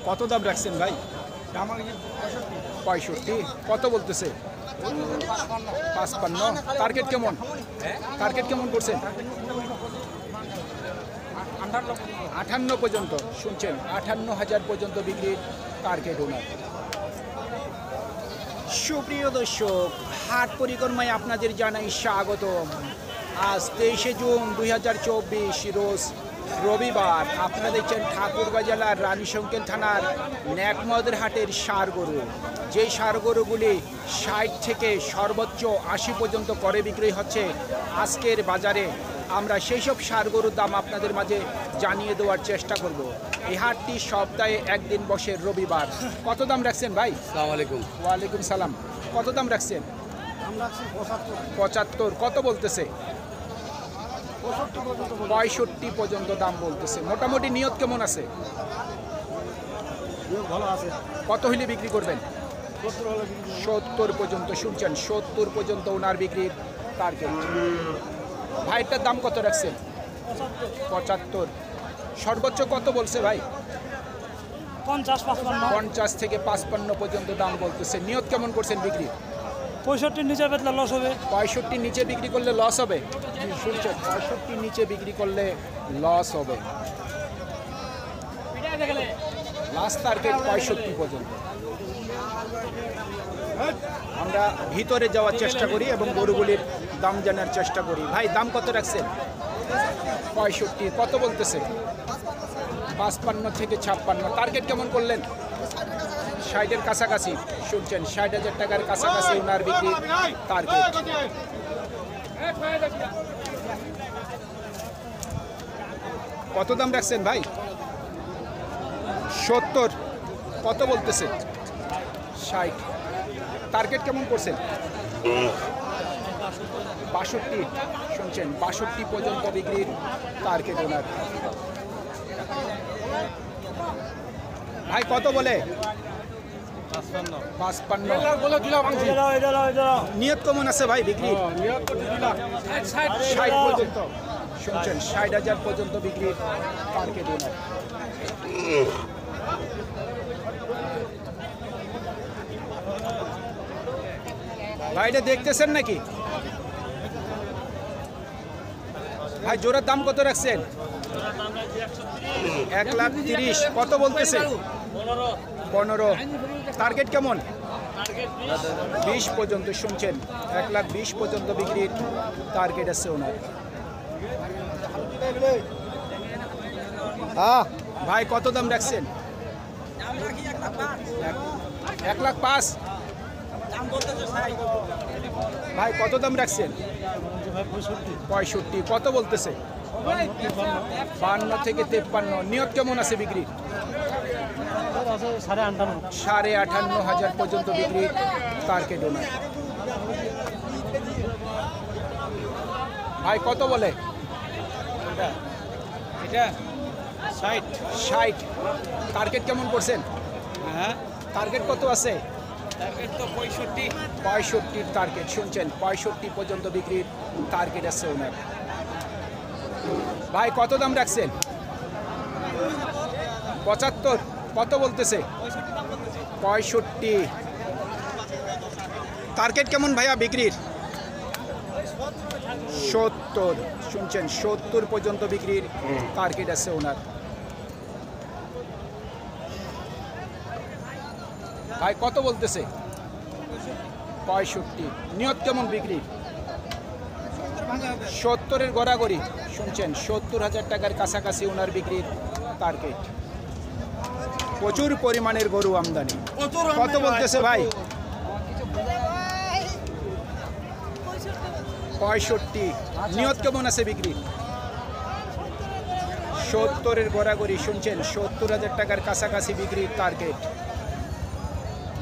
কত দাম রাখছেন ভাই? 65। কত বলতেছে? 55। টার্গেট কেমন? টার্গেট কেমন করছেন? 58 পর্যন্ত। শুনছেন, 58,000 পর্যন্ত বিক্রির টার্গেট ওনার। সুপ্রিয় দর্শক, হাট পরিক্রমায় আপনাদের জানাই স্বাগতম। আজ 23শে জুন 2024 রোজ রবিবার। আপনারা দেখছেন ঠাকুরগাঁ জেলার রানীশংকেল থানার ন্যাকমদের হাটের ষাঁড় গরু। যেই ষাঁড় গরুগুলি 60 থেকে সর্বোচ্চ 80 পর্যন্ত করে বিক্রি হচ্ছে আজকের বাজারে। আমরা সেই সব ষাঁড় গরুর দাম আপনাদের মাঝে জানিয়ে দেওয়ার চেষ্টা করব। এই হাটটি সপ্তাহে একদিন বসে রবিবার। কত দাম রাখছেন ভাই? আসসালামু আলাইকুম। ওয়ালাইকুম সালাম। কত দাম রাখছেন? 75। কত বলতেছে? 65 পর্যন্ত দাম বলতেছে। মোটামুটি নিয়ত কেমন আছে? কত হইলে বিক্রি করবেন? 70 পর্যন্ত। শুনছেন, 70 পর্যন্ত ওনার বিক্রির টার্গেট। ভাইটার দাম কত রাখছেন? 75। সর্বোচ্চ কত বলছে ভাই? 50 থেকে 55 পর্যন্ত দাম বলতেছে। নিয়ত কেমন করছেন বিক্রি? 65 নিচে বেচলে লস হবে। 65 নিচে বিক্রি করলে লস হবে। শুনছেন, 65 নিচে বিক্রি করলে লস হবে। লাস্ট টার্গেট 65 পর্যন্ত। আমরা ভিতরে যাওয়ার চেষ্টা করি এবং গরুগুলির দাম জানার চেষ্টা করি। ভাই দাম কত রাখছেন? 65। কত বলতেছে? 55 থেকে 56। টার্গেট কেমন করলেন? 60-এর কাছাকাছি। শুনছেন, 60,000 টাকার কাছাকাছি ওনার বিক্রি টার্গেট। কত দাম রাখছেন ভাই? 70। কত বলতেছে? 60। টার্গেট কেমন করছেন? 62। শুনছেন, 62 পর্যন্ত বিক্রির টার্গেট ওনার। ভাই কত বলে? 55। নিয়ত কেমন আছে ভাই বিক্রি? 60 পর্যন্ত। শুনছেন, 60,000 পর্যন্ত বিক্রির টার্গেট ওনার। ভাইটা দেখতেছেন নাকি? ভাই জোড়ার দাম কত রাখছেন? 1,30,000। কত বলতেছে? 15। টার্গেট কেমন? 20 পর্যন্ত। শুনছেন, 1,20,000 পর্যন্ত বিক্রির টার্গেট আছে ওনার। ভাই কত দাম রাখছেন? 1,05,000। ভাই কত দাম রাখছেন? 65। কত বলতেছে? 52 থেকে 53। নিয়ত কেমন আছে বিক্রি? 58,500 পর্যন্ত বিক্রির টার্গেট ওনার। ভাই কত বলে? এটা 60। টার্গেট কেমন করছেন? হ্যাঁ, টার্গেট কত আছে? টার্গেট তো 65। 65 টার্গেট। শুনছেন, 65 পর্যন্ত বিক্রির টার্গেট আছে ওনার। ভাই কত দাম রাখছেন? 75। কত বলতেছে? 65। টার্গেট কেমন ভাইয়া বিক্রির? 70। শুনছেন, 70 পর্যন্ত বিক্রির টার্গেট আছে ওনার। ভাই কত বলতেছে? 65। নিয়ত কেমন বিক্রি? 70-এর গড়াগড়ি। শুনছেন, 70,000 টাকার কাছাকাছি ওনার বিক্রির টার্গেট। প্রচুর পরিমাণের গরু আমদানি। কত বলতেছে ভাই? 65। নিয়ত কেমন আছে বিক্রি? 70-এর গড়াগড়ি। শুনছেন, 70,000 টাকার কাছাকাছি বিক্রির টার্গেট।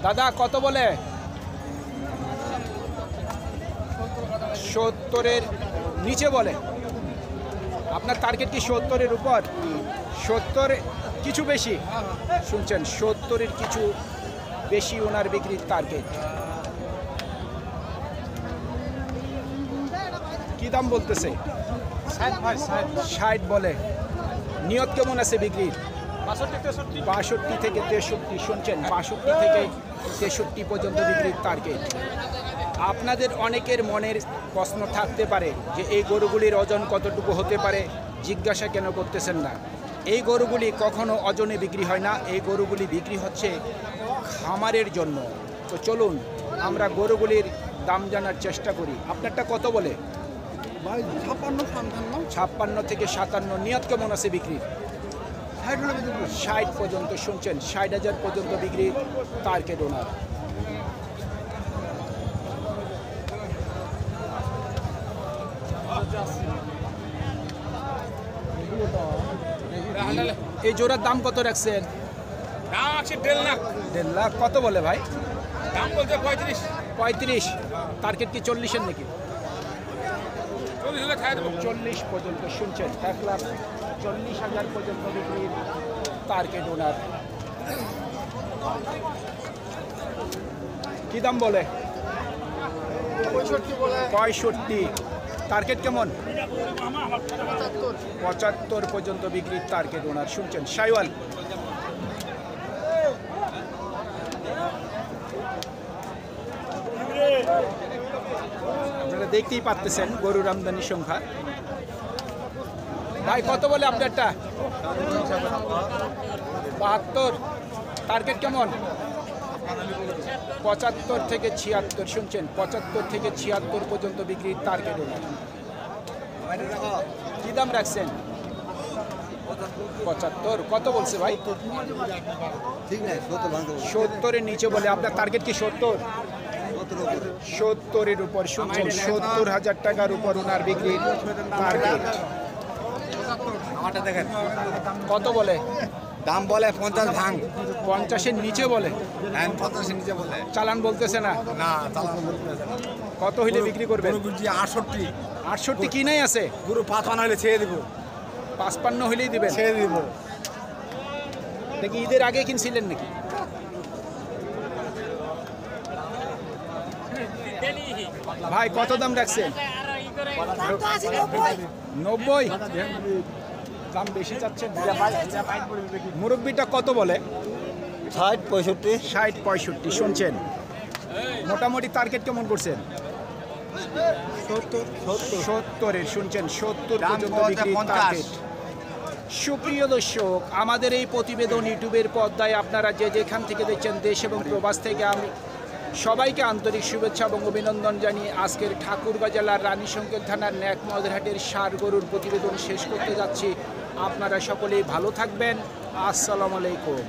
দাদা কত বলে? 70-এর নিচে বলে। আপনার টার্গেট কি 70-এর উপর? 70 কিছু বেশি। শুনছেন, 70-এর কিছু বেশি ওনার বিক্রির টার্গেট। কি দাম বলতেছে? 60 বলে। নিয়ত কেমন আছে বিক্রির? 62 থেকে 63 শুনছেন, 62 থেকে 63 পর্যন্ত বিক্রির টার্গেট। আপনাদের অনেকের মনের প্রশ্ন থাকতে পারে যে এই গরুগুলির ওজন কতটুকু হতে পারে, জিজ্ঞাসা কেন করতেছেন না? এই গরুগুলি কখনো ওজনে বিক্রি হয় না, এই গরুগুলি বিক্রি হচ্ছে খামারের জন্য। তো চলুন আমরা গরুগুলির দাম জানার চেষ্টা করি। আপনারটা কত বলে? 56 থেকে 57। নিয়ত কেমন আছে বিক্রির? 60 পর্যন্ত শুনছেন, 60,000 পর্যন্ত বিক্রি টার্গেট ওনার। এই জোড়ার দাম কত রাখছেন? দাম আছে 1.5 লাখ। 1.5 লাখ। কত বলে ভাই? দাম বলছে 35। 35। টার্গেট কি 40-এর নাকি? 40 হলে খাই দেবো। 40 পর্যন্ত শুনছেন, 1,40,000 পর্যন্ত বিক্রির টার্গেট ওনার। কি দাম বলে? 65। টার্গেট কেমন? 75 পর্যন্ত বিক্রির টার্গেট ওনার শুনছেন। শাইওয়াল আপনারা দেখতেই পাচ্ছেন গরুর আমদানির সংখ্যা। ভাই কত বলে আপনারটা? 72। টার্গেট কেমন? 75 থেকে 76 শুনছেন, 75 থেকে 76 পর্যন্ত বিক্রির টার্গেট ওনার। কি দাম রাখছেন? 75। কত বলছে ভাই? 70-এর নিচে বলে। আপনার টার্গেট কি 70? 70-এর উপর শুনছেন, 70,000 টাকার উপর ওনার বিক্রির টার্গেট। কত বলে? দাম বলে 50 ভাঙ। 50-এর নিচে বলে। 50 নিচে বলে। চালান বলতেছে না। না চালান বলতেছে না। কত হইলে বিক্রি করবেন? 68। 68 কি নাই আছে? গুরু 55 হলে ছেড়ে দিব। 55 হইলেই দিবেন? ছেড়ে দিব। দেখি ঈদের আগে কিনছিলেন নাকি? ভাই কত দাম রাখছেন? 90। দাম বেশি চাচ্ছেন। মুরব্বিটা কত বলে? 60 65। 60 65 শুনছেন। মোটামুটি টার্গেট কেমন করছেন? 70-এর শুনছেন, 70 পর্যন্ত বিক্রির টার্গেট। সুপ্রিয় দর্শক, আমাদের এই প্রতিবেদন ইউটিউবের পর্দায় আপনারা যে যেখান থেকে দেখছেন, দেশ এবং প্রবাস থেকে, আমি সবাইকে আন্তরিক শুভেচ্ছা এবং অভিনন্দন জানিয়ে আজকের ঠাকুরগাঁ জেলার রানীশঙ্কর থানার ন্যাকমদের ষাঁড় গরুর প্রতিবেদন শেষ করতে যাচ্ছি। আপনারা সকলেই ভালো থাকবেন। আসসালামু আলাইকুম।